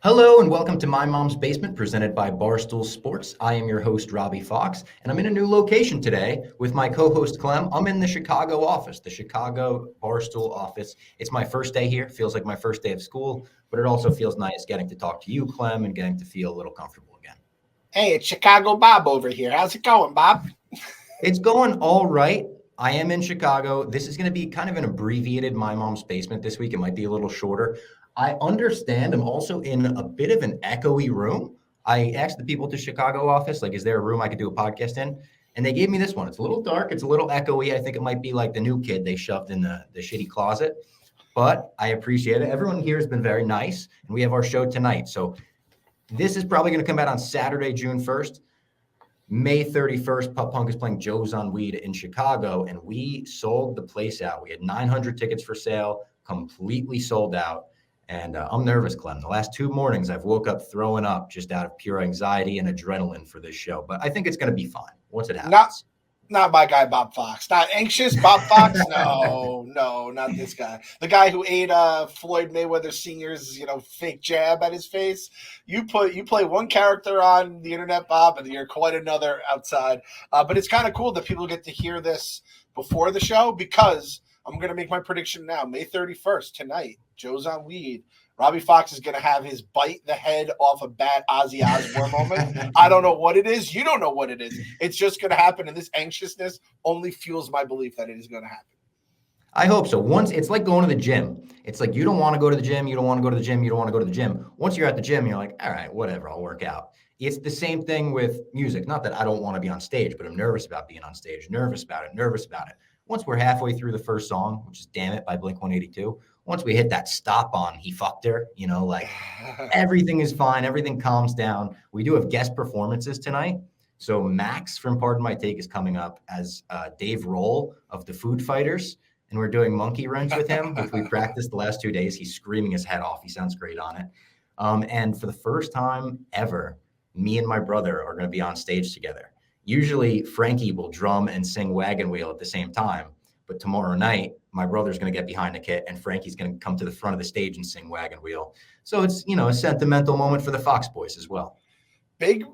Hello and welcome to My Mom's Basement presented by Barstool Sports. I am your host, Robbie Fox, and I'm in a new location today with my co-host, Clem. I'm in the Chicago office, the Chicago Barstool office. It's my first day here. Feels like my first day of school, but it also feels nice getting to talk to you, Clem, and getting to feel a little comfortable again. Hey, it's Chicago Bob over here. How's it going, Bob? It's going all right. I am in Chicago. This is going to be kind of an abbreviated My Mom's Basement this week. It might be a little shorter. I understand I'm also in a bit of an echoey room. I asked the people at the Chicago office, like, is there a room I could do a podcast in? And they gave me this one. It's a little dark. It's a little echoey. I think it might be like the new kid they shoved in the shitty closet. But I appreciate it. Everyone here has been very nice. And we have our show tonight. So this is probably going to come out on Saturday, June 1st. May 31st, Pup Punk is playing Joe's on Weed in Chicago, and we sold the place out. We had 900 tickets for sale, completely sold out. And I'm nervous, Clem. The last 2 mornings, I've woke up throwing up just out of pure anxiety and adrenaline for this show. But I think it's going to be fine once it happens. Not my guy, Bob Fox. Not anxious, Bob Fox. No, not this guy. The guy who ate Floyd Mayweather Sr.'s, fake jab at his face. You play one character on the internet, Bob, and you're quite another outside. But it's kind of cool that people get to hear this before the show because I'm going to make my prediction now. May 31st, tonight, Joe's on Weed. Robbie Fox is going to have his bite the head off a bat Ozzy Osbourne moment. I don't know what it is. You don't know what it is. It's just going to happen, and this anxiousness only fuels my belief that it is going to happen. I hope so. Once it's like going to the gym. It's like you don't want to go to the gym. You don't want to go to the gym. You don't want to go to the gym. Once you're at the gym, you're like, all right, whatever, I'll work out. It's the same thing with music. Not that I don't want to be on stage, but I'm nervous about being on stage. Nervous about it. Once we're halfway through the first song, which is Damn It by Blink-182, once we hit that stop on He Fucked Her, everything is fine. Everything calms down. We do have guest performances tonight. So Max from Pardon My Take is coming up as Dave Rohl of the Food Fighters. And we're doing monkey wrench with him, which we practiced the last 2 days. He's screaming his head off. He sounds great on it. And for the first time ever, me and my brother are going to be on stage together. Usually Frankie will drum and sing Wagon Wheel at the same time. But tomorrow night, my brother's going to get behind the kit and Frankie's going to come to the front of the stage and sing Wagon Wheel. So it's, a sentimental moment for the Fox boys as well. Big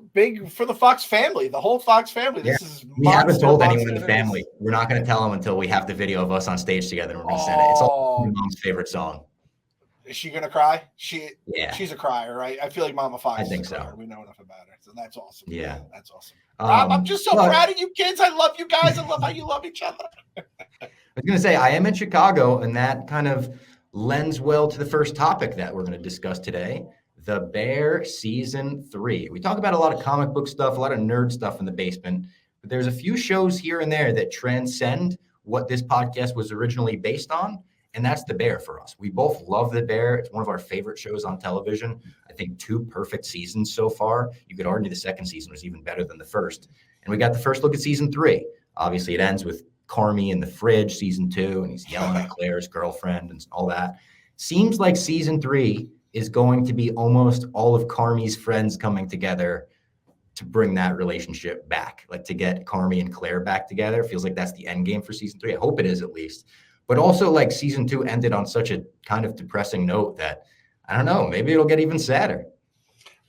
for the Fox family, the whole Fox family. Yeah. We haven't told anyone in the family. We're not going to tell them until we have the video of us on stage together and we're going to send it. It's all my mom's favorite song. Is she going to cry? She's a crier, right? I feel like Mama Fox I think so. We know enough about her. So that's awesome. Yeah. That's awesome. Rob, I'm just so proud of you kids. I love you guys. I love how you love each other. I was going to say, I am in Chicago, and that kind of lends well to the first topic that we're going to discuss today, The Bear Season 3. We talk about a lot of comic book stuff, a lot of nerd stuff in the basement, but there's a few shows here and there that transcend what this podcast was originally based on, and that's The Bear for us. We both love The Bear. It's one of our favorite shows on television. I think 2 perfect seasons so far. You could argue the second season was even better than the first. And we got the first look at Season 3. Obviously, it ends with Carmy in the fridge, Season 2, and he's yelling at Claire's girlfriend and all that. Seems like Season 3 is going to be almost all of Carmy's friends coming together to bring that relationship back, like to get Carmy and Claire back together. Feels like that's the end game for Season 3. I hope it is at least. But also, like, Season 2 ended on such a kind of depressing note that, I don't know, maybe it'll get even sadder.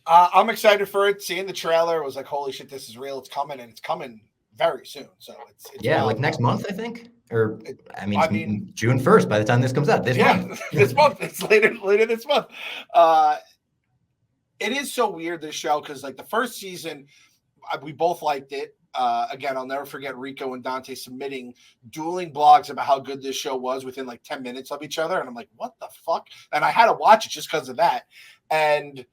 I'm excited for it. Seeing the trailer was like, holy shit, this is real. It's coming, and it's coming very soon. So it's like next month, I think. Or, I mean June 1st by the time this comes out. This month. This month. It's later this month. It is so weird, this show, because, like, the first season, we both liked it. Again, I'll never forget Rico and Dante submitting dueling blogs about how good this show was within like 10 minutes of each other. And I'm like, what the fuck? And I had to watch it just because of that. And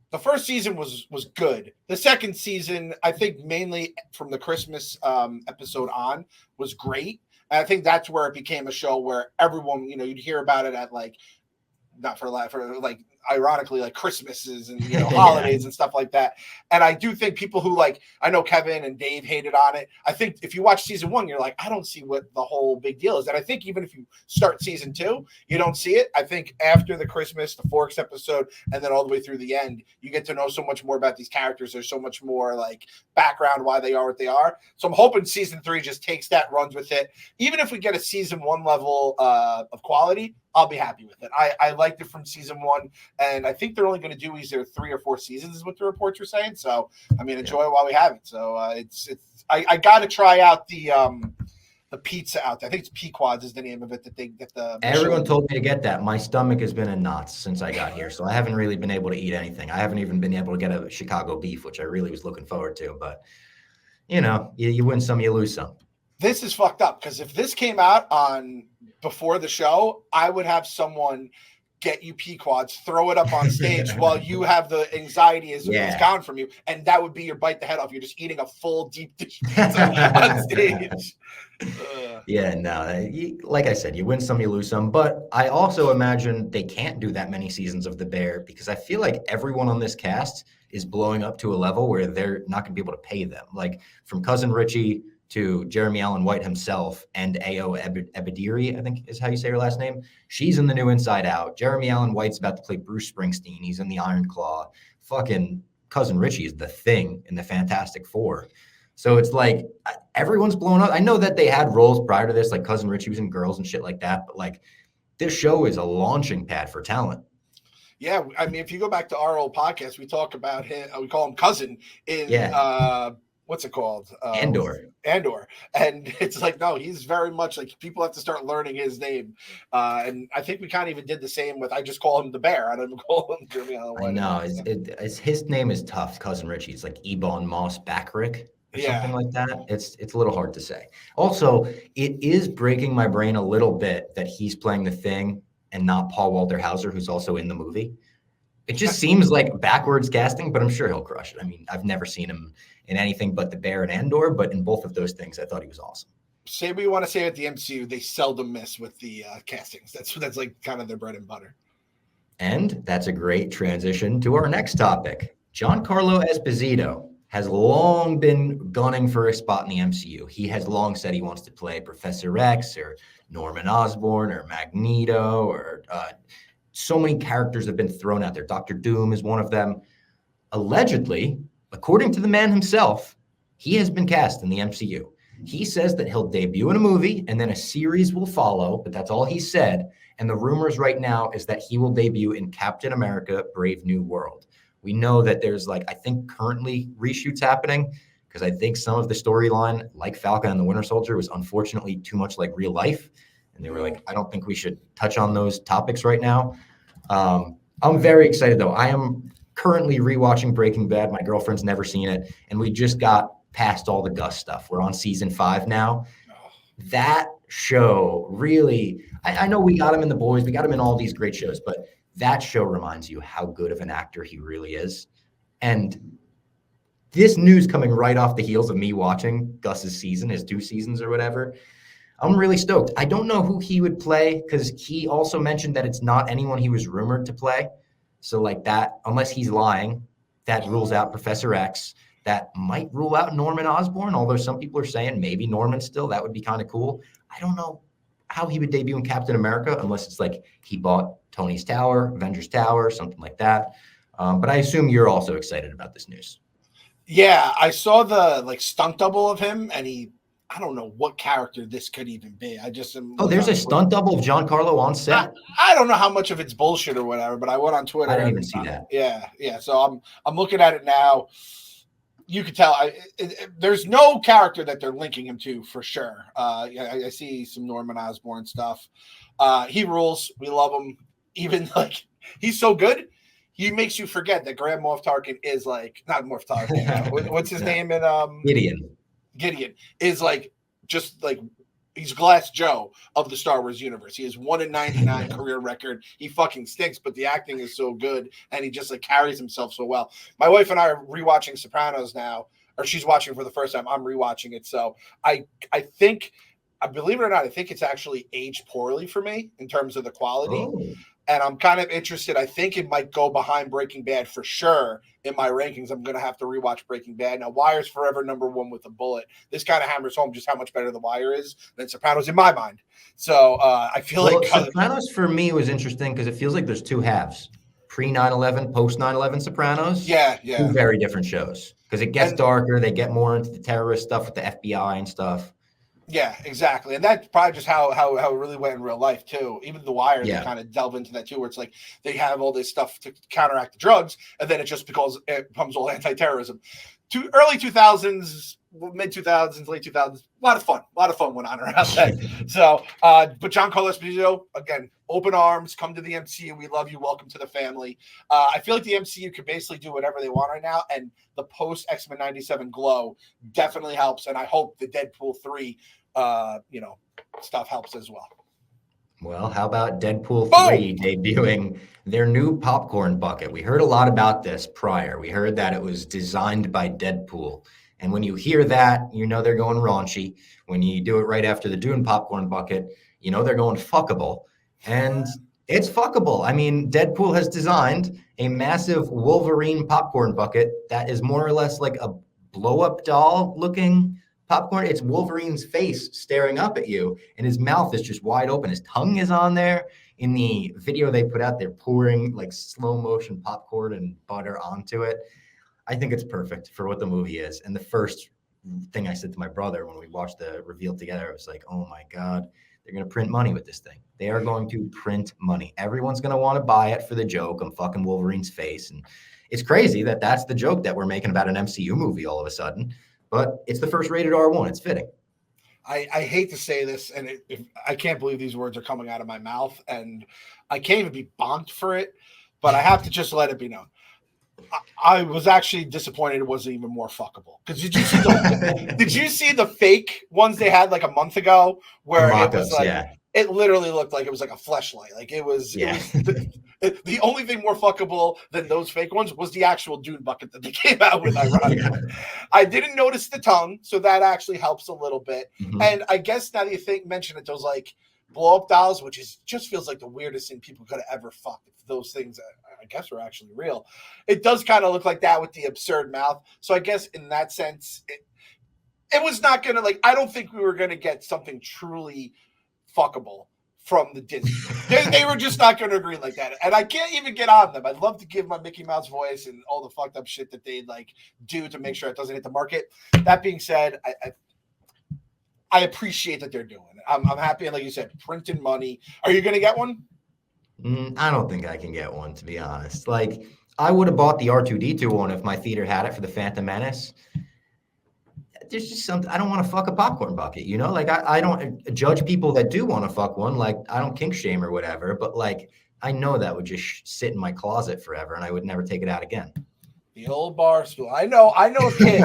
the first season was good. The second season, I think mainly from the Christmas episode on, was great. And I think that's where it became a show where everyone, you'd hear about it at like, not for like ironically, like Christmases and holidays and stuff like that. And I do think people who, like, I know Kevin and Dave hated on it. I think if you watch season 1, you're like, I don't see what the whole big deal is. And I think even if you start season 2, you don't see it. I think after the Christmas, the Forks episode, and then all the way through the end, you get to know so much more about these characters. There's so much more like background why they are what they are. So I'm hoping season 3 just takes that, runs with it. Even if we get a season 1 level of quality, I'll be happy with it. I liked it from season 1, and I think they're only going to do either 3 or 4 seasons, is what the reports are saying. So, I mean, enjoy it while we have it. So, I got to try out the pizza out there. I think it's Pequods is the name of it that they get the. Everyone told me to get that. My stomach has been in knots since I got here, so I haven't really been able to eat anything. I haven't even been able to get a Chicago beef, which I really was looking forward to. But you win some, you lose some. This is fucked up because if this came out on before the show, I would have someone get you Pequods, throw it up on stage while you have the anxiety as it's gone from you, and that would be your bite the head off. You're just eating a full deep dish pizza on stage. Yeah, no, like I said, you win some, you lose some. But I also imagine they can't do that many seasons of The Bear because I feel like everyone on this cast is blowing up to a level where they're not going to be able to pay them. Like from Cousin Richie to Jeremy Allen White himself and Ayo Ebadiri, I think is how you say her last name. She's in the new Inside Out. Jeremy Allen White's about to play Bruce Springsteen. He's in the Iron Claw. Fucking Cousin Richie is the Thing in the Fantastic Four. So it's like everyone's blown up. I know that they had roles prior to this, like Cousin Richie was in Girls and shit like that, but like this show is a launching pad for talent. Yeah, I mean, if you go back to our old podcast, we talk about him. We call him Cousin in what's it called? Andor. And it's like, no, he's very much like people have to start learning his name. And I think we kind of even did the same with, I just call him the Bear. I don't even call him Jeremy Allen White. I know. His name is tough, Cousin Richie. It's like Ebon Moss Backrick or something like that. It's a little hard to say. Also, it is breaking my brain a little bit that he's playing the Thing and not Paul Walter Hauser, who's also in the movie. It just seems like backwards casting, but I'm sure he'll crush it. I mean, I've never seen him in anything but The Bear and Andor, but in both of those things, I thought he was awesome. Say what you want to say at the MCU, they seldom miss with the castings. That's like kind of their bread and butter. And that's a great transition to our next topic. Giancarlo Esposito has long been gunning for a spot in the MCU. He has long said he wants to play Professor X or Norman Osborn or Magneto or so many characters have been thrown out there. Dr. Doom is one of them. Allegedly, according to the man himself, he has been cast in the MCU. He says that he'll debut in a movie and then a series will follow, but that's all he said. And the rumors right now is that he will debut in Captain America: Brave New World. We know that there's I think currently reshoots happening because I think some of the storyline, like Falcon and the Winter Soldier, was unfortunately too much like real life. And they were like, I don't think we should touch on those topics right now. I'm very excited, though. I am currently rewatching Breaking Bad. My girlfriend's never seen it. And we just got past all the Gus stuff. We're on season 5 now. That show really, I know we got him in The Boys. We got him in all these great shows. But that show reminds you how good of an actor he really is. And this news coming right off the heels of me watching Gus's season, his 2 seasons or whatever, I'm really stoked. I don't know who he would play because he also mentioned that it's not anyone he was rumored to play. So that, unless he's lying, that rules out Professor X. That might rule out Norman Osborn, although some people are saying maybe Norman still. That would be kind of cool. I don't know how he would debut in Captain America unless it's he bought Tony's Tower, Avengers Tower, something like that. But I assume you're also excited about this news. Yeah, I saw the stunt double of him, and I don't know what character this could even be. I just there's a stunt double of Giancarlo on set. I don't know how much of it's bullshit or whatever, but I went on Twitter. I didn't even see that. Yeah. So I'm looking at it now. You could tell there's no character that they're linking him to for sure. I see some Norman Osborn stuff. He rules. We love him. Even he's so good. He makes you forget that Grand Moff Tarkin is not Moff Tarkin. What's his name in Gideon is he's Glass Joe of the Star Wars universe. He has 1-in-99 career record. He fucking stinks, but the acting is so good, and he just carries himself so well. My wife and I are rewatching Sopranos now, or she's watching for the first time. I'm rewatching it, so I think, believe it or not, I think it's actually aged poorly for me in terms of the quality. Oh. And I'm kind of interested. I think it might go behind Breaking Bad for sure in my rankings. I'm going to have to rewatch Breaking Bad. Now, Wire's forever #1 with a bullet. This kind of hammers home just how much better The Wire is than Sopranos in my mind. So I feel Sopranos for me was interesting because it feels like there's 2 halves. Pre 9/11, post 9/11 Sopranos. Yeah. 2 very different shows because it gets darker. They get more into the terrorist stuff with the FBI and stuff. Yeah, exactly. And that's probably just how it really went in real life too. Even The Wire, they Yeah. kind of delve into that too, where it's like they have all this stuff to counteract the drugs, and then it just becomes all anti-terrorism. Early 2000s, mid 2000s, late 2000s, a lot of fun went on around that. So, but Giancarlo Esposito, again, open arms, come to the MCU. We love you. Welcome to the family. I feel like the MCU could basically do whatever they want right now, and the post X-Men 97 glow definitely helps. And I hope the Deadpool 3 stuff helps as well. Well, how about Deadpool Boom! 3 debuting their new popcorn bucket? We heard a lot about this prior. We heard that it was designed by Deadpool. And when you hear that, you know they're going raunchy. When you do it right after the Dune popcorn bucket, you know they're going fuckable. And it's fuckable. I mean, Deadpool has designed a massive Wolverine popcorn bucket that is more or less like a blow-up doll looking popcorn. It's Wolverine's face staring up at you, and his mouth is just wide open. His tongue is on there. In the video they put out, they're pouring like slow motion popcorn and butter onto it. I think it's perfect for what the movie is. And the first thing I said to my brother when we watched the reveal together, I was like, oh my God, they're going to print money with this thing. They are going to print money. Everyone's going to want to buy it for the joke. I'm fucking Wolverine's face. And it's crazy that that's the joke that we're making about an MCU movie all of a sudden. But it's the first rated R1. It's fitting. I hate to say this, and I can't believe these words are coming out of my mouth, and I can't even be bonked for it, but I have to just let it be known. I was actually disappointed it wasn't even more fuckable. Because did you see the fake ones they had like a month ago where it was like it literally looked like it was like a fleshlight. Like it was the only thing more fuckable than those fake ones was the actual Dune bucket that they came out with, ironically. I didn't notice the tongue, so that actually helps a little bit. Mm-hmm. And I guess now that you mention it, those like blow-up dolls, which just feels like the weirdest thing people could have ever fucked. If those things, I guess, were actually real. It does kind of look like that with the absurd mouth. So I guess in that sense, it was not going to, like, I don't think we were going to get something truly fuckable from the Disney. they were just not going to agree like that. And I can't even get on them. I'd love to give my Mickey Mouse voice and all the fucked up shit that they like do to make sure it doesn't hit the market. That being said, I appreciate that they're doing it. I'm happy. And like you said, printing money. Are you going to get one? I don't think I can get one, to be honest. Like, I would have bought the R2-D2 one if my theater had it for the Phantom Menace. There's just something, I don't want to fuck a popcorn bucket, you know? Like, I don't judge people that do want to fuck one. Like, I don't kink shame or whatever, but like, I know that would just sit in my closet forever and I would never take it out again. The old bar stool. I know a kid.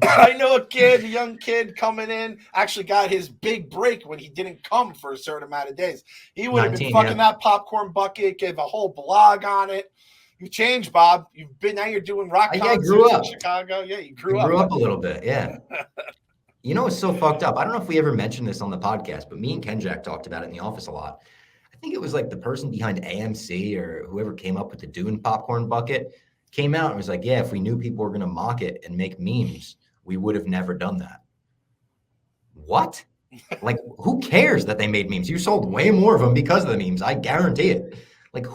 I know a kid, a young kid coming in, actually got his big break when he didn't come for a certain amount of days. He would have been fucking that popcorn bucket, gave a whole blog on it. You changed, Bob. Now you're doing rock concerts in Chicago. Yeah, you grew up a little bit, yeah. You know, it's so fucked up. I don't know if we ever mentioned this on the podcast, but me and Kenjack talked about it in the office a lot. I think it was like the person behind AMC or whoever came up with the Dune popcorn bucket came out and was like, yeah, if we knew people were going to mock it and make memes, we would have never done that. What? Like, who cares that they made memes? You sold way more of them because of the memes. I guarantee it. Like,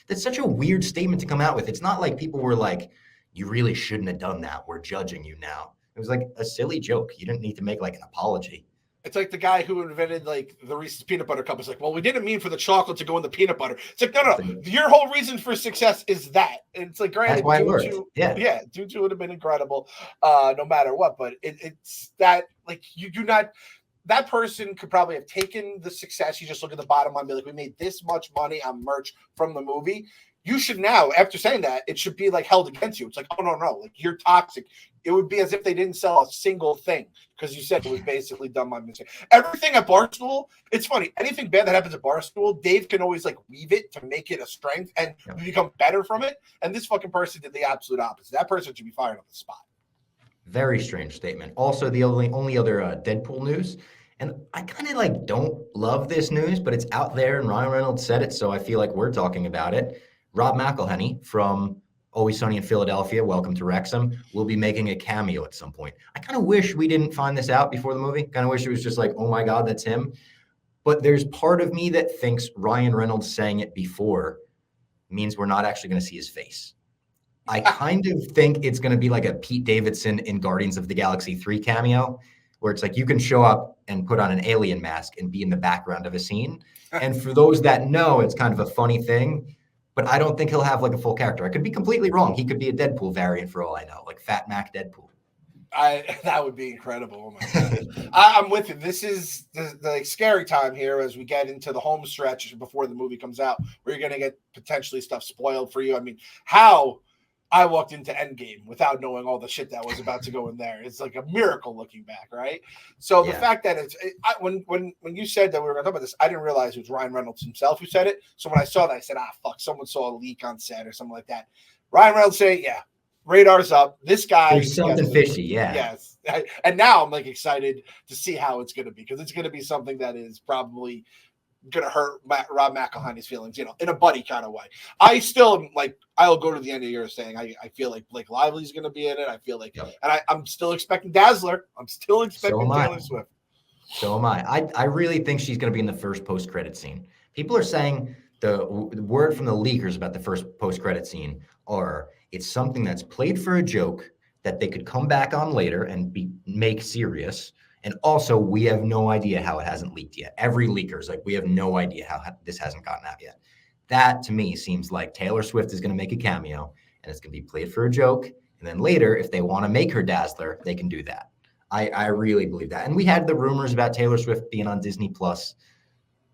that's such a weird statement to come out with. It's not like people were like, you really shouldn't have done that. We're judging you now. It was like a silly joke. You didn't need to make like an apology. It's like the guy who invented like the Reese's peanut butter cup. It's like, well, we didn't mean for the chocolate to go in the peanut butter. It's like, no. Your whole reason for success is that. And it's like, granted, that's why it worked. Dune 2 would have been incredible, no matter what. But it's that, like, you do not. That person could probably have taken the success. You just look at the bottom line and be like, we made this much money on merch from the movie. You should now, after saying that, it should be like held against you. It's like, oh, no, like you're toxic. It would be as if they didn't sell a single thing because you said it was basically done by mistake. Everything at Barstool, it's funny. Anything bad that happens at Barstool, Dave can always like weave it to make it a strength and you become better from it. And this fucking person did the absolute opposite. That person should be fired on the spot. Very strange statement. Also, the only other Deadpool news, and I kind of like don't love this news, but it's out there and Ryan Reynolds said it, so I feel like we're talking about it. Rob McElhenney from Always Sunny in Philadelphia, Welcome to Wrexham, will be making a cameo at some point. I kind of wish we didn't find this out before the movie. Kind of wish it was just like, oh my God, that's him. But there's part of me that thinks Ryan Reynolds saying it before means we're not actually going to see his face. I kind of think it's going to be like a Pete Davidson in Guardians of the Galaxy 3 cameo, where it's like you can show up and put on an alien mask and be in the background of a scene. And for those that know, it's kind of a funny thing, but I don't think he'll have like a full character. I could be completely wrong. He could be a Deadpool variant for all I know, like Fat Mac Deadpool. That would be incredible. Oh my God. I'm with you. This is the like, scary time here as we get into the home stretch before the movie comes out, where you're going to get potentially stuff spoiled for you. I mean, how I walked into Endgame without knowing all the shit that was about to go in there. It's like a miracle looking back, right? So the fact that when you said that we were going to talk about this, I didn't realize it was Ryan Reynolds himself who said it. So when I saw that, I said, fuck, someone saw a leak on set or something like that. Ryan Reynolds said, yeah, radar's up. This guy. There's something fishy, yeah. Yes. And now I'm like excited to see how it's going to be, because it's going to be something that is probably going to hurt Rob McElhenney's feelings, in a buddy kind of way. I still am like, I'll go to the end of the year saying I feel like Blake Lively's going to be in it. I feel like, and I'm still expecting Dazzler. I'm still expecting Taylor Swift. So am I. I really think she's going to be in the first post-credit scene. People are saying the word from the leakers about the first post-credit scene it's something that's played for a joke that they could come back on later and make serious. And also, we have no idea how it hasn't leaked yet. Every leaker is like, we have no idea how this hasn't gotten out yet. That, to me, seems like Taylor Swift is going to make a cameo, and it's going to be played for a joke. And then later, if they want to make her Dazzler, they can do that. I really believe that. And we had the rumors about Taylor Swift being on Disney+.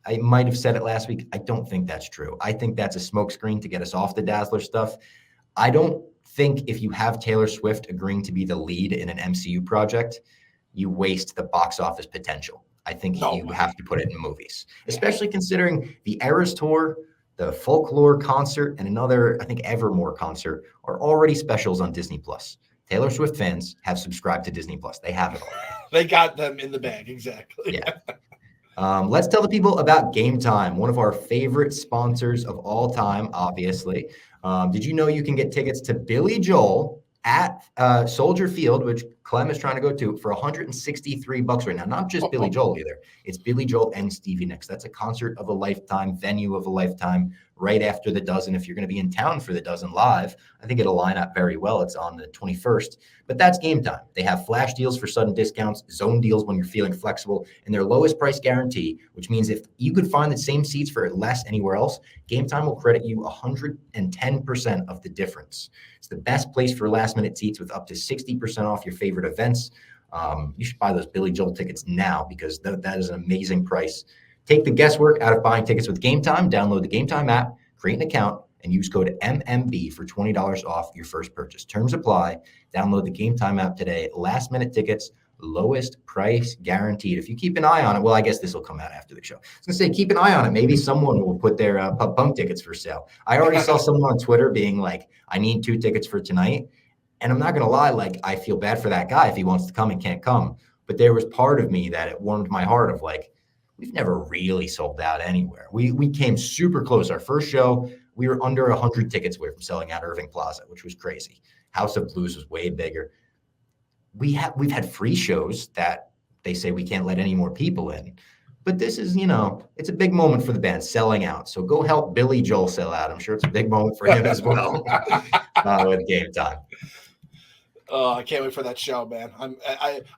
I might have said it last week. I don't think that's true. I think that's a smokescreen to get us off the Dazzler stuff. I don't think if you have Taylor Swift agreeing to be the lead in an MCU project, you waste the box office potential. I think you have to put it in movies, especially considering the Eras Tour, the Folklore concert, and another, I think, Evermore concert are already specials on Disney+. Taylor Swift fans have subscribed to Disney+. They have it already. They got them in the bag, exactly. Yeah. Let's tell the people about Game Time, one of our favorite sponsors of all time, obviously. Did you know you can get tickets to Billy Joel at Soldier Field, which Clem is trying to go to, for $163 right now? Not just Billy Joel either. It's Billy Joel and Stevie Nicks. That's a concert of a lifetime, venue of a lifetime, right after the Dozen. If you're going to be in town for the Dozen live, I think it'll line up very well. It's on the 21st. But that's Game Time. They have flash deals for sudden discounts, zone deals when you're feeling flexible, and their lowest price guarantee, which means if you could find the same seats for less anywhere else, Game Time will credit you 110% of the difference. It's the best place for last-minute seats with up to 60% off your favorite events. You should buy those Billy Joel tickets now, because that is an amazing price. Take the guesswork out of buying tickets with Game Time. Download the Game Time app, create an account, and use code MMB for $20 off your first purchase. Terms apply. Download the Game Time app today. Last-minute tickets, lowest price guaranteed. If you keep an eye on it, well, I guess this will come out after the show. I was going to say, keep an eye on it. Maybe someone will put their Pup Punk tickets for sale. I already saw someone on Twitter being like, I need 2 tickets for tonight. And I'm not going to lie, like, I feel bad for that guy if he wants to come and can't come. But there was part of me that it warmed my heart of like, we've never really sold out anywhere. We came super close. Our first show, we were under 100 tickets away from selling out Irving Plaza, which was crazy. House of Blues was way bigger. We've had free shows that they say we can't let any more people in. But this is, it's a big moment for the band selling out. So go help Billy Joel sell out. I'm sure it's a big moment for him as well with Game Time. Oh, I can't wait for that show, man.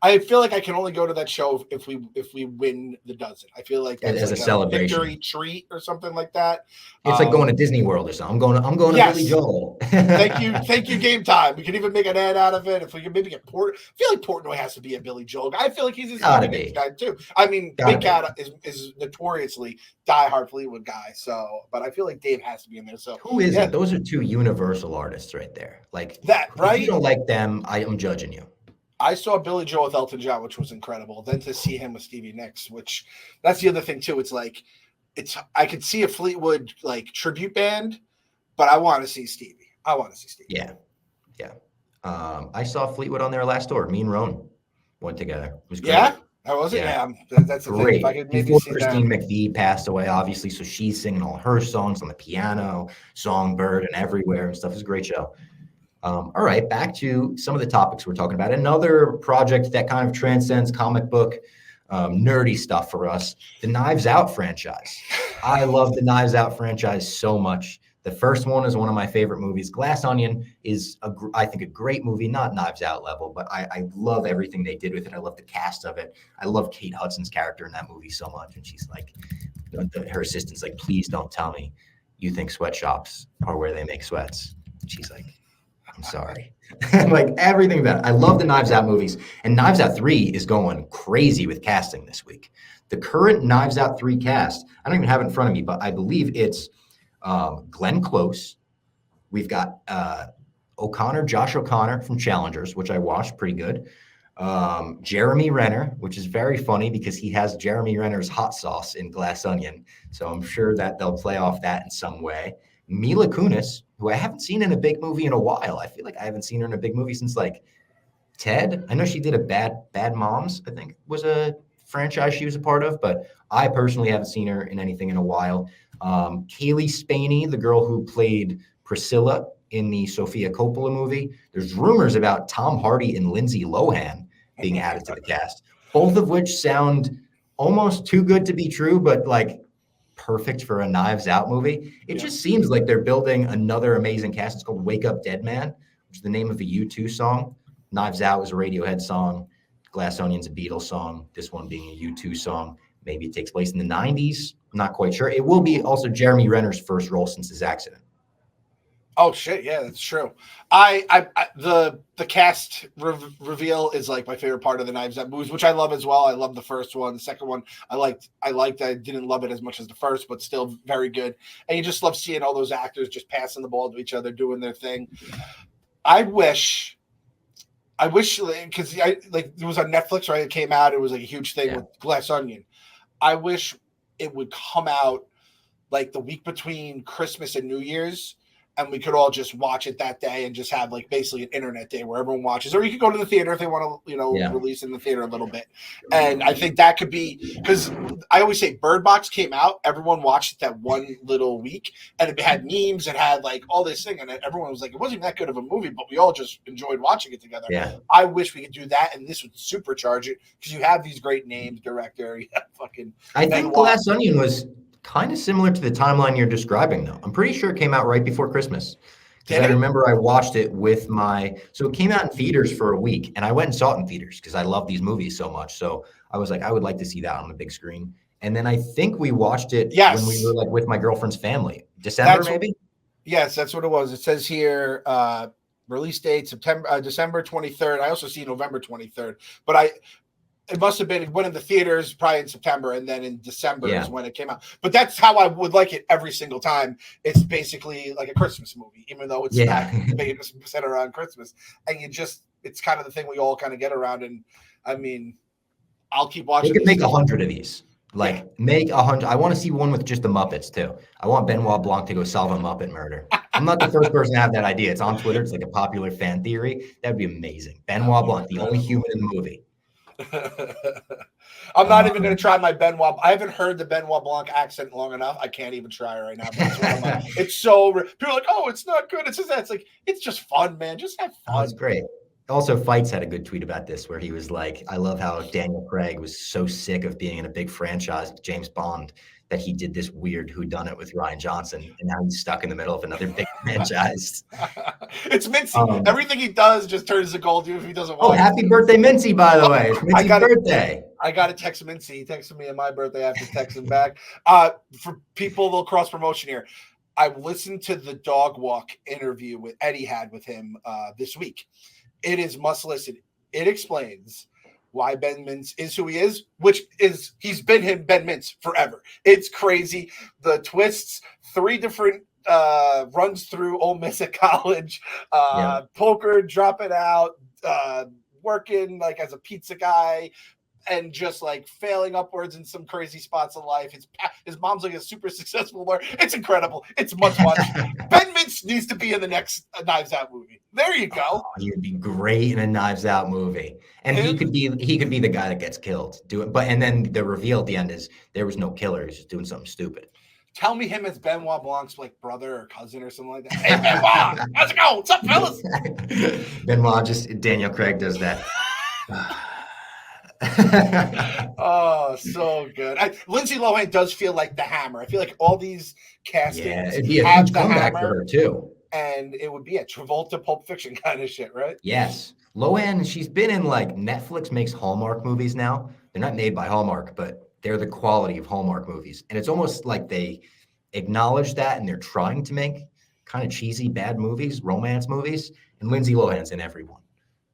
I feel like I can only go to that show if we win the Dozen. I feel like that's as like a celebration, victory treat or something like that. It's like going to Disney World or something. I'm going to Billy Joel. Thank you, Game Time. We can even make an ad out of it. If we can maybe get I feel like Portnoy has to be a Billy Joel guy. I feel like he's a guy too. I mean, Big Cat is notoriously diehard Fleetwood guy. So, but I feel like Dave has to be in there. So who is it? Those are 2 universal artists right there. Like that, right? If you don't like them, I am judging you. I saw Billy Joel with Elton John, which was incredible. Then to see him with Stevie Nicks, which that's the other thing too. It's like I could see a Fleetwood like tribute band, but I want to see Stevie. Yeah. I saw Fleetwood on their last tour. Me and Roan went together. It was great. Yeah. How was it? Yeah, that's the great. Thing. If I could maybe Before see Christine that. McVie passed away, obviously, so she's singing all her songs on the piano, Songbird, and Everywhere and stuff. It was a great show. All right, back to some of the topics we're talking about. Another project that kind of transcends comic book nerdy stuff for us, the Knives Out franchise. I love the Knives Out franchise so much. The first one is one of my favorite movies. Glass Onion is, I think, a great movie, not Knives Out level, but I love everything they did with it. I love the cast of it. I love Kate Hudson's character in that movie so much. And she's like, her assistant's like, please don't tell me you think sweatshops are where they make sweats. And she's like, I'm sorry. Like everything about it. I love the Knives Out movies. And Knives Out 3 is going crazy with casting this week. The current Knives Out 3 cast, I don't even have it in front of me, but I believe it's Glenn Close. We've got Josh O'Connor from Challengers, which I watched, pretty good. Jeremy Renner, which is very funny because he has Jeremy Renner's hot sauce in Glass Onion. So I'm sure that they'll play off that in some way. Mila Kunis, who I haven't seen in a big movie in a while. I feel like I haven't seen her in a big movie since like Ted. I know she did a Bad Moms, I think was a franchise she was a part of, but I personally haven't seen her in anything in a while. Kaylee Spaney, the girl who played Priscilla in the Sofia Coppola movie. There's rumors about Tom Hardy and Lindsay Lohan being added to the cast, both of which sound almost too good to be true, but like perfect for a Knives Out movie. It just seems like they're building another amazing cast. It's called Wake Up Dead Man, which is the name of the U2 song. Knives Out was a Radiohead song. Glass Onion's a Beatles song. This one being a U2 song. Maybe it takes place in the 90s. I'm not quite sure. It will be also Jeremy Renner's first role since his accident. Oh shit! Yeah, that's true. The cast reveal is like my favorite part of the Knives Out movies, which I love as well. I love the first one. The second one, I liked. I didn't love it as much as the first, but still very good. And you just love seeing all those actors just passing the ball to each other, doing their thing. I wish, because like it was on Netflix, right? It came out. It was like a huge thing with Glass Onion. I wish it would come out like the week between Christmas and New Year's. And we could all just watch it that day and just have like basically an internet day where everyone watches, or you could go to the theater if they want to, release in the theater a little bit. And I think that could be, because I always say Bird Box came out, everyone watched it that one little week, and it had memes, it had like all this thing, and everyone was like, it wasn't even that good of a movie, but we all just enjoyed watching it together. Yeah. I wish we could do that, and this would supercharge it because you have these great names, director, fucking. I think Glass Onion was kind of similar to the timeline you're describing, though. I'm pretty sure it came out right before Christmas. Because I remember I watched it with so it came out in theaters for a week, and I went and saw it in theaters because I love these movies so much. So I was like, I would like to see that on the big screen. And then I think we watched it when we were like with my girlfriend's family. December, maybe? Yes, that's what it was. It says here, release date, December 23rd. I also see November 23rd. But it must have been, it went in the theaters probably in September, and then in December is when it came out. But that's how I would like it every single time. It's basically like a Christmas movie, even though it's not centered around Christmas. And it's kind of the thing we all kind of get around. And I mean, I'll keep watching. You could make 100 of these. Make 100. I want to see one with just the Muppets too. I want Benoit Blanc to go solve a Muppet murder. I'm not the first person to have that idea. It's on Twitter. It's like a popular fan theory. That'd be amazing. Benoit Blanc, the only human in the movie. I'm not even going to try my Benoit. I haven't heard the Benoit Blanc accent long enough. I can't even try right now. It's so people are like, oh, it's not good. It's just that. It's like, it's just fun, man. Just have fun. It's great. Also, Fights had a good tweet about this where he was like, I love how Daniel Craig was so sick of being in a big franchise with James Bond that he did this weird whodunit with Ryan Johnson, and now he's stuck in the middle of another big franchise. It's Mincy. Everything he does just turns to gold, even if he doesn't want. Oh, happy birthday, Mincy, by the way. It's Mincy's birthday. I got to text Mincy. He texted me on my birthday. I have to text him back. For people, a little cross promotion here. I listened to the Dog Walk interview with Eddie had with him this week. It is must listen. It explains why Ben Mintz is who he is, which is he's been Ben Mintz forever. It's crazy. The twists, 3 different runs through Ole Miss at college, poker, dropping out, working like as a pizza guy, and just like failing upwards in some crazy spots of life. His mom's like a super successful lawyer. It's incredible. It's much. Ben Mintz needs to be in the next Knives Out movie. There you go. Oh, he would be great in a Knives Out movie, and he could be the guy that gets killed. And then the reveal at the end is there was no killer. He's just doing something stupid. Tell me him as Benoit Blanc's like brother or cousin or something like that. Hey Benoit, how's it going? What's up, fellas? Benoit Daniel Craig does that. Oh, so good. Lindsay Lohan does feel like the hammer. I feel like all these Yeah, castings it'd be a have huge the comeback for hammer, her too. and it would be a Travolta Pulp Fiction kind of shit, right? Yes. Lohan, she's been in like Netflix makes Hallmark movies now. They're not made by Hallmark, but they're the quality of Hallmark movies. And it's almost like they acknowledge that and they're trying to make kind of cheesy, bad movies, romance movies. And Lindsay Lohan's in every one.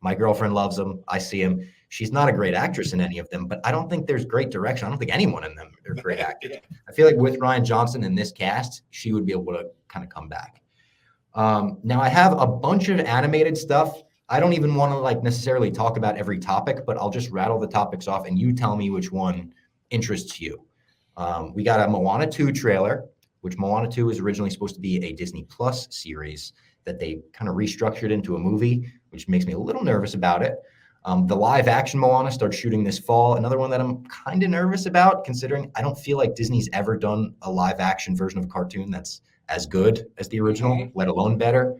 My girlfriend loves them. I see him. She's not a great actress in any of them, but I don't think there's great direction. I don't think anyone in them are great actors. Yeah. I feel like with Ryan Johnson in this cast, she would be able to kind of come back. Now I have a bunch of animated stuff. I don't even want to like necessarily talk about every topic, but I'll just rattle the topics off and you tell me which one interests you. We got a Moana 2 trailer, which Moana 2 is originally supposed to be a Disney Plus series that they kind of restructured into a movie, which makes me a little nervous about it. The live action Moana starts shooting this fall. Another one that I'm kind of nervous about, considering I don't feel like Disney's ever done a live action version of a cartoon that's as good as the original, let alone better.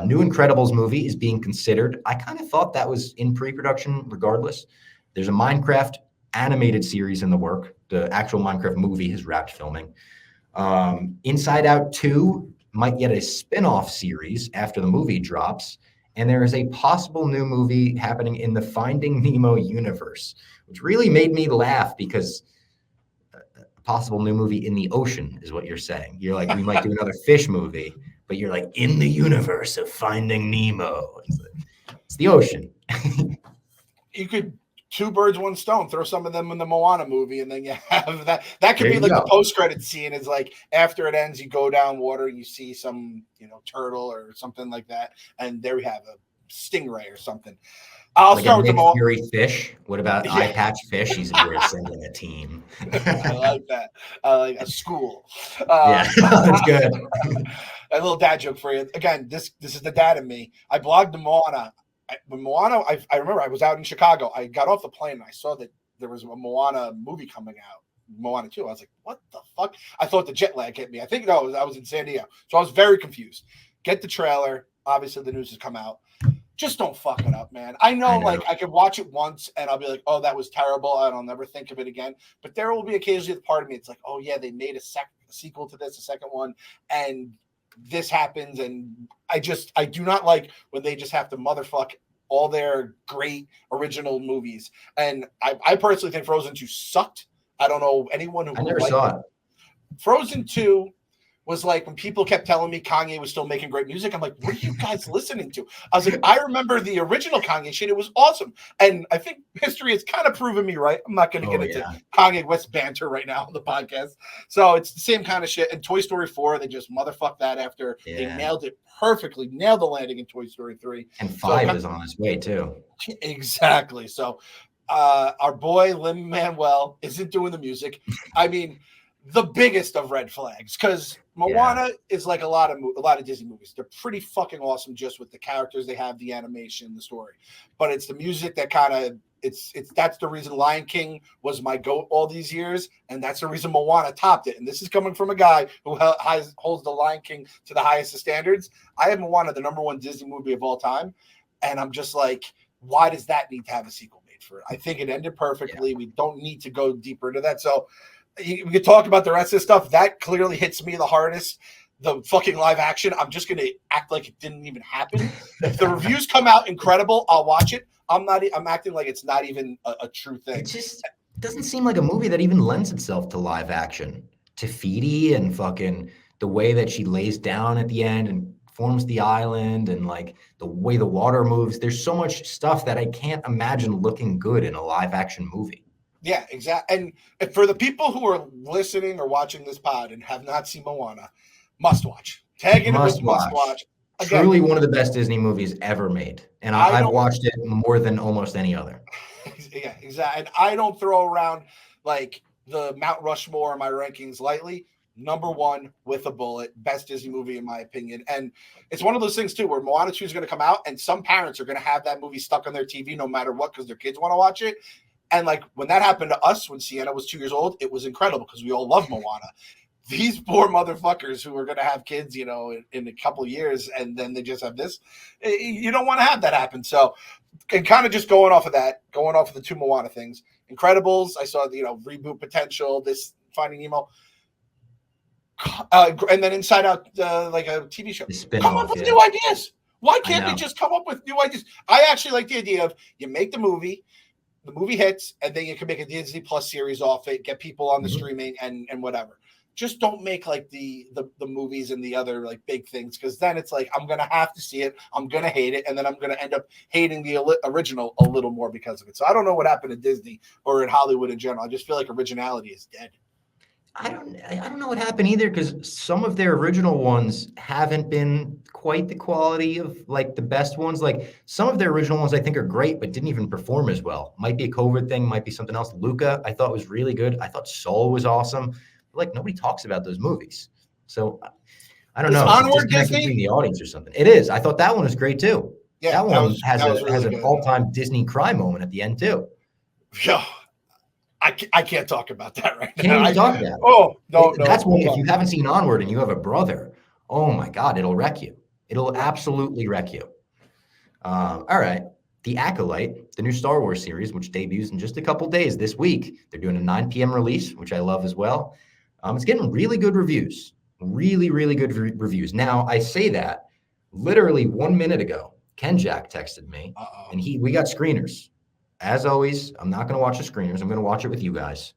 New Incredibles movie is being considered. I kind of thought that was in pre-production regardless. There's a Minecraft animated series in the work. The actual Minecraft movie has wrapped filming. Inside Out 2 might get a spin-off series after the movie drops. And there is a possible new movie happening in the Finding Nemo universe, which really made me laugh because a possible new movie in the ocean is what you're saying. You're like, we might do another fish movie, but you're like, in the universe of Finding Nemo. It's the ocean. You could two birds, one stone. Throw some of them in the Moana movie, and then you have that. That could There be you like go. the post-credit scene. Is like after it ends, you go down water, and you see some, turtle or something like that, and there we have a stingray or something. I'll Like start a with the Nick Moana. Fury fish. What about Eye Yeah, Patch Fish? We're sending a team. I like that. I like a school. Yeah, that's good. A little dad joke for you. Again, this is the dad in me. I blogged the Moana. When Moana, I remember I was out in Chicago. I got off the plane and I saw that there was a Moana movie coming out. Moana 2. I was like, what the fuck? I thought the jet lag hit me. I think no, I was in San Diego. So I was very confused. Get the trailer. Obviously the news has come out. Just don't fuck it up, man. I know. Like I could watch it once and I'll be like, oh, that was terrible, and I'll never think of it again. But there will be occasionally the part of me, it's like, oh yeah, they made a sequel to this, a second one, and this happens, and I do not like when they just have to motherfuck all their great original movies. And I personally think Frozen 2 sucked. I don't know anyone who I never saw it. Frozen 2 was like when people kept telling me Kanye was still making great music. I'm like, what are you guys listening to? I was like, I remember the original Kanye shit. It was awesome. And I think history has kind of proven me right. I'm not going to get into Kanye West banter right now on the podcast. So it's the same kind of shit. And Toy Story 4, they just motherfucked that after they nailed it perfectly, nailed the landing in Toy Story 3. And 5 is on its way too. Exactly. So our boy Lin-Manuel isn't doing the music. I mean, the biggest of red flags, because Moana is like a lot of Disney movies. They're pretty fucking awesome just with the characters they have, the animation, the story. But it's the music that kind of that's the reason Lion King was my GOAT all these years, and that's the reason Moana topped it. And this is coming from a guy who holds the Lion King to the highest of standards. I have Moana, the #1 Disney movie of all time, and I'm just like, why does that need to have a sequel made for it? I think it ended perfectly. Yeah. We don't need to go deeper into that. So we could talk about the rest of the stuff. That clearly hits me the hardest. The fucking live action, I'm just going to act like it didn't even happen. If the reviews come out incredible, I'll watch it. I'm acting like it's not even a true thing. It just doesn't seem like a movie that even lends itself to live action. Tafiti and fucking the way that she lays down at the end and forms the island and like the way the water moves. There's so much stuff that I can't imagine looking good in a live action movie. Yeah, exactly. And for the people who are listening or watching this pod and have not seen Moana, must watch. Tagging it with must watch. Again, truly one of the best Disney movies ever made. And I've watched it more than almost any other. Yeah, exactly. And I don't throw around like the Mount Rushmore in my rankings lightly. #1 with a bullet, best Disney movie in my opinion. And it's one of those things too where Moana 2 is going to come out and some parents are going to have that movie stuck on their TV no matter what because their kids want to watch it. And like when that happened to us when Sienna was 2 years old, it was incredible because we all love Moana. These poor motherfuckers who are going to have kids, in a couple of years, and then they just have this. You don't want to have that happen. So and kind of just going off of the two Moana things. Incredibles, I saw the reboot potential. This Finding Nemo, and then Inside Out, like a TV show. Come up with new ideas. Why can't they just come up with new ideas? I actually like the idea of you make the movie hits, and then you can make a Disney Plus series off it, get people on the streaming and whatever. Just don't make like the movies and the other like big things, because then it's like I'm gonna have to see it, I'm gonna hate it, and then I'm gonna end up hating the original a little more because of it. So I don't know what happened at Disney or in Hollywood in general. I just feel like originality is dead. I don't know what happened either, because some of their original ones haven't been quite the quality of like the best ones. Like some of their original ones I think are great, but didn't even perform as well. Might be a COVID thing, might be something else. Luca, I thought was really good. I thought Soul was awesome. But like nobody talks about those movies. So I don't know. Onward Disney between the audience or something. It is. I thought that one was great too. Yeah, that one has really an all-time Disney cry moment at the end too. Yeah. I can't talk about that right now. Can't even talk about it. Oh, no. That's one, if you haven't seen Onward and you have a brother, oh my God, it'll wreck you. It'll absolutely wreck you. All right. The Acolyte, the new Star Wars series, which debuts in just a couple days this week. They're doing a 9 p.m. release, which I love as well. It's getting really good reviews. Really, really good reviews. Now, I say that literally 1 minute ago, Ken Jack texted me, and we got screeners. As always, I'm not going to watch the screeners. I'm going to watch it with you guys.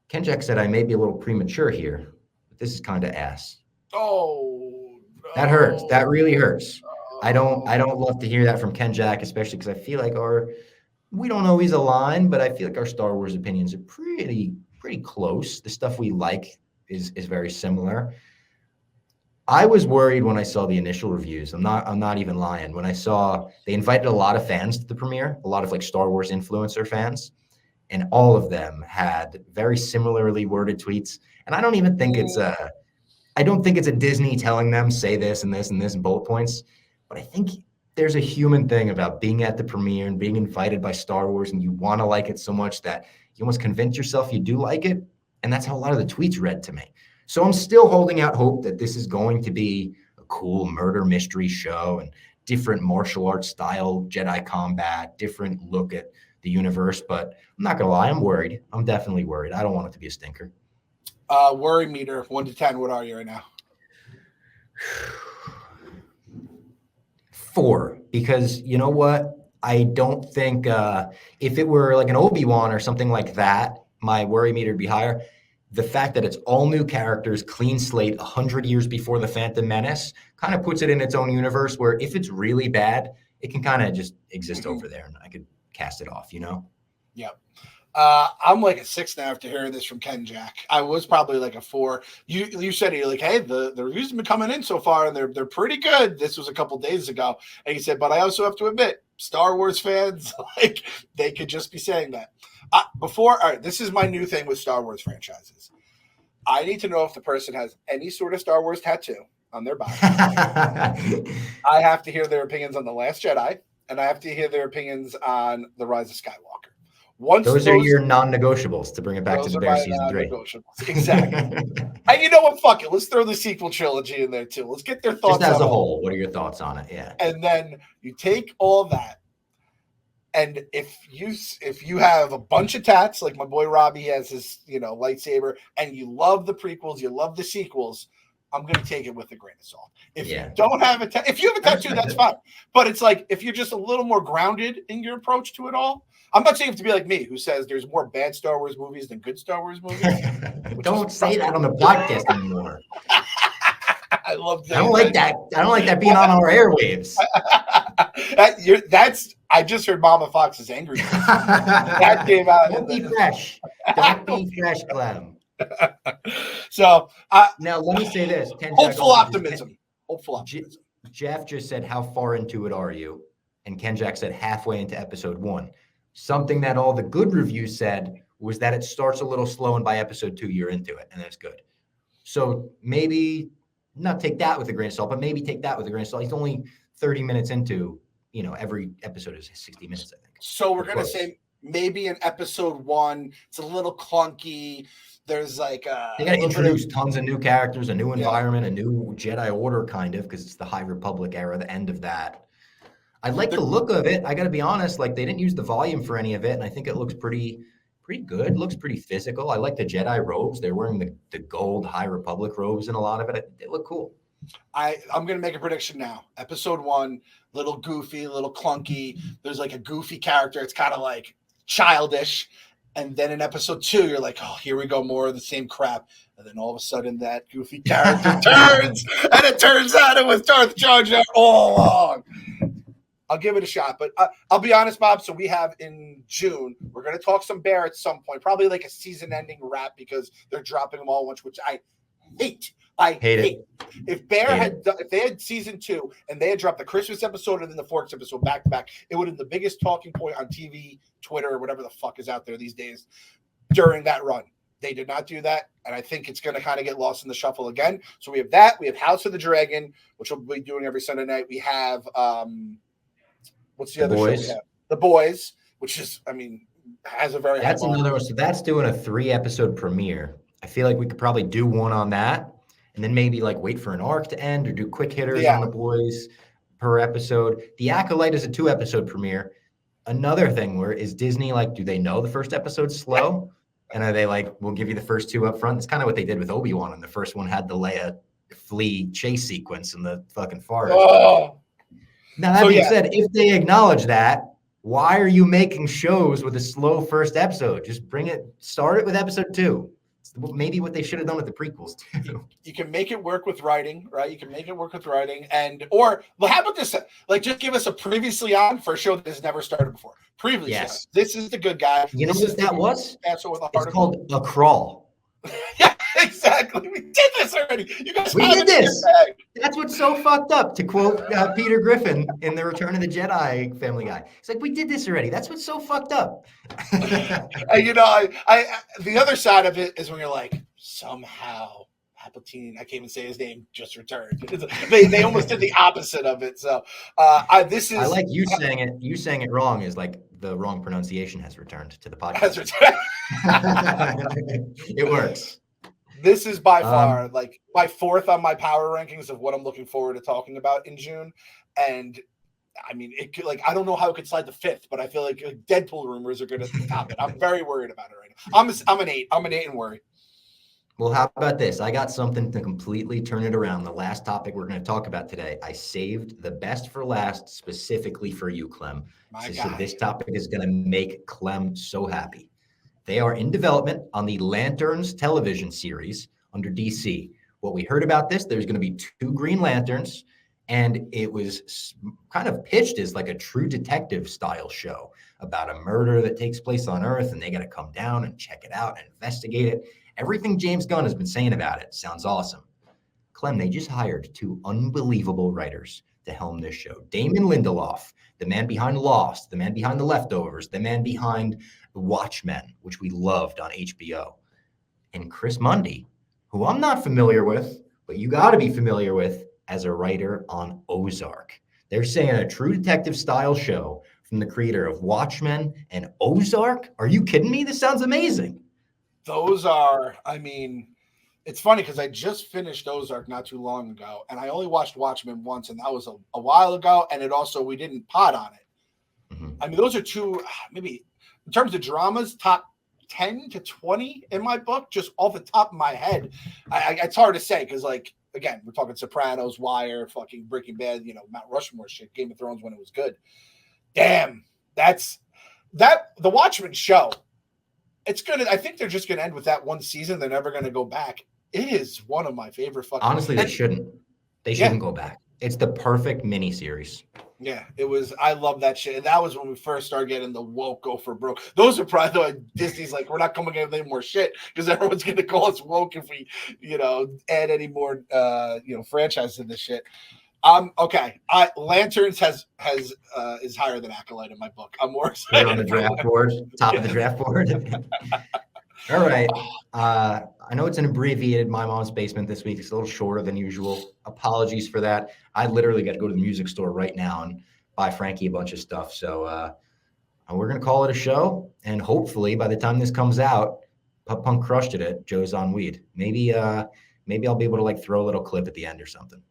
Ken Jack said I may be a little premature here, but this is kind of ass. Oh, that hurts. That really hurts. I don't love to hear that from Ken Jack, especially because I feel like we don't always align, but I feel like our Star Wars opinions are pretty close. The stuff we like is very similar. I was worried when I saw the initial reviews. I'm not even lying. When I saw they invited a lot of fans to the premiere, a lot of like Star Wars influencer fans, and all of them had very similarly worded tweets. And I don't think it's a Disney telling them say this and this and this and bullet points, but I think there's a human thing about being at the premiere and being invited by Star Wars, and you want to like it so much that you almost convince yourself you do like it. And that's how a lot of the tweets read to me. So I'm still holding out hope that this is going to be a cool murder mystery show and different martial arts style Jedi combat, different look at the universe. But I'm not going to lie, I'm worried. I'm definitely worried. I don't want it to be a stinker. Worry meter, 1 to 10. What are you right now? 4, because you know what? I don't think if it were like an Obi-Wan or something like that, my worry meter would be higher. The fact that it's all new characters, clean slate, 100 years before The Phantom Menace, kind of puts it in its own universe where if it's really bad, it can kind of just exist over there and I could cast it off, Yep. I'm like a 6 now after hearing this from Ken Jack. I was probably like a 4. You said you're like, hey, the reviews have been coming in so far and they're pretty good. This was a couple days ago. And he said, but I also have to admit, Star Wars fans, like they could just be saying that. All right, this is my new thing with Star Wars franchises. I need to know if the person has any sort of Star Wars tattoo on their body. I have to hear their opinions on The Last Jedi, and I have to hear their opinions on The Rise of Skywalker. Those are your non-negotiables to bring it back to the Bear season 3. Exactly. And you know what? Fuck it. Let's throw the sequel trilogy in there too. Let's get their thoughts. Just as a whole, what are your thoughts on it? Yeah. And then you take all that. And if you have a bunch of tats, like my boy Robbie has his, lightsaber, and you love the prequels, you love the sequels, I'm going to take it with a grain of salt. If you don't have if you have a tattoo, that's fine. But it's like, if you're just a little more grounded in your approach to it all, I'm not saying you have to be like me, who says there's more bad Star Wars movies than good Star Wars movies. Don't say that on the podcast anymore. I love that. I don't like that. I don't like that being on our airwaves. I just heard Mama Fox's angry. That came out. Don't be fresh. Don't be fresh, Clem. So now let me say this. Hopeful optimism. Jeff just said, how far into it are you? And Ken Jack said halfway into episode 1. Something that all the good reviews said was that it starts a little slow, and by episode 2, you're into it, and that's good. So maybe not take that with a grain of salt, but maybe take that with a grain of salt. He's only 30 minutes into, every episode is 60 minutes, I think. So we're going to say maybe in episode 1, it's a little clunky. There's like they got to introduce tons of new characters, a new environment, a new Jedi Order kind of, because it's the High Republic era, the end of that. I like the look of it. I got to be honest. Like they didn't use the volume for any of it, and I think it looks pretty good. Looks pretty physical. I like the Jedi robes. They're wearing the gold High Republic robes in a lot of it. They look cool. I'm gonna make a prediction now. Episode 1, little goofy, little clunky. There's like a goofy character. It's kind of like childish. And then in episode 2, you're like, oh, here we go, more of the same crap. And then all of a sudden, that goofy character turns, and it turns out it was Darth Jar Jar all along. I'll give it a shot, but I'll be honest, Bob. So we have in June, we're going to talk some Bear at some point, probably like a season-ending wrap because they're dropping them all at once, which I hate. I hate it. If if they had season 2 and they had dropped the Christmas episode and then the Forks episode back to back, it would have been the biggest talking point on TV, Twitter, or whatever the fuck is out there these days during that run. They did not do that, and I think it's going to kind of get lost in the shuffle again. So we have that. We have House of the Dragon, which we'll be doing every Sunday night. We have what's the other show we have? The Boys, which is, I mean, has a very that's another one. So that's doing a 3-episode premiere. I feel like we could probably do one on that. And then maybe like wait for an arc to end or do quick hitters on the Boys per episode. The Acolyte is a 2-episode premiere. Another thing is Disney like, do they know the first episode's slow? And are they like, we'll give you the first 2 up front? It's kind of what they did with Obi-Wan. And the first one had the Leia flea chase sequence in the fucking forest. Oh. Now, that being said, if they acknowledge that, why are you making shows with a slow first episode? Just start it with episode 2. Maybe what they should have done with the prequels too. You can make it work with writing, right? You can make it work with writing, or how about this? Like, just give us a previously on for a show that has never started before. Previously, on. This is the good guy. You know what that was? It's called a crawl. Yeah, exactly. We did this already. You guys, we did this. That's what's so fucked up. To quote Peter Griffin in the Return of the Jedi Family Guy, it's like we did this already. That's what's so fucked up. You know, I the other side of it is when you're like, somehow Palpatine, I can't even say his name, just returned. They almost did the opposite of it. So I like you saying it. You saying it wrong is like the wrong pronunciation has returned to the podcast. Has returned. It works. This is by far like my 4th on my power rankings of what I'm looking forward to talking about in June. And I mean, it could, like, I don't know how it could slide to 5th, but I feel like Deadpool rumors are going to top it. I'm very worried about it right now. I'm an 8. I'm an 8 and worried. Well, how about this? I got something to completely turn it around. The last topic we're going to talk about today, I saved the best for last specifically for you, Clem. So this topic is going to make Clem so happy. They are in development on the Lanterns television series under DC. What we heard about this, there's going to be 2 Green Lanterns, and it was kind of pitched as like a True Detective style show about a murder that takes place on Earth, and they got to come down and check it out and investigate it. Everything James Gunn has been saying about it sounds awesome. Clem, they just hired 2 unbelievable writers to helm this show. Damon Lindelof, the man behind Lost, the man behind The Leftovers, the man behind Watchmen, which we loved on HBO. And Chris Mundy, who I'm not familiar with, but you got to be familiar with as a writer on Ozark. They're saying a True Detective style show from the creator of Watchmen and Ozark. Are you kidding me? This sounds amazing. Those are, I mean, it's funny because I just finished Ozark not too long ago, and I only watched Watchmen once, and that was a while ago, and we didn't pod on it. Mm-hmm. I mean, those are 2, maybe in terms of dramas, top 10 to 20 in my book, just off the top of my head. It's hard to say because, like, again, we're talking Sopranos, Wire, fucking Breaking Bad, you know, Mount Rushmore shit, Game of Thrones when it was good. Damn, the Watchmen show. It's gonna. I think they're just gonna end with that one season. They're never gonna go back. It is one of my favorite fucking. Honestly, they shouldn't. They shouldn't go back. It's the perfect miniseries. Yeah, it was. I love that shit. And that was when we first started getting the woke go for broke. Those are probably Disney's like, we're not coming up with any more shit because everyone's gonna call us woke if we, add any more, franchises to this shit. Okay. Lanterns is higher than Acolyte in my book. I'm more excited on the draft board, top of the draft board. All right. I know it's an abbreviated My Mom's Basement this week. It's a little shorter than usual. Apologies for that. I literally got to go to the music store right now and buy Frankie a bunch of stuff. So we're going to call it a show. And hopefully by the time this comes out, Pup Punk crushed it at Joe's on Weed. Maybe I'll be able to like throw a little clip at the end or something.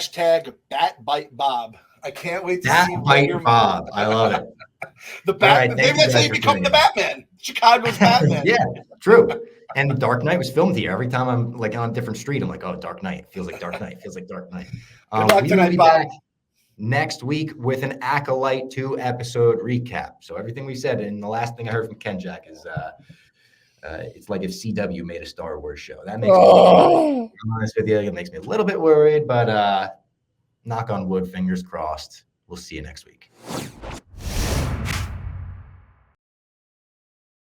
Hashtag Bat Bite Bob. I can't wait to Bat see what Bite your Bob. I love it. the All Bat. right, thank Maybe you that's how guys you for become tuning the in. Batman. Chicago's Batman. Yeah, true. And Dark Knight was filmed here. Every time I'm like on a different street, I'm like, oh, Dark Knight. Feels like Dark Knight. Feels like Dark Knight. Good luck We will tonight, be Bob. back next week with an Acolyte 2 episode recap. So everything we said, and the last thing I heard from Ken Jack is it's like if CW made a Star Wars show. That makes me worried. To be honest with you, it makes me a little bit worried, but knock on wood, fingers crossed. We'll see you next week.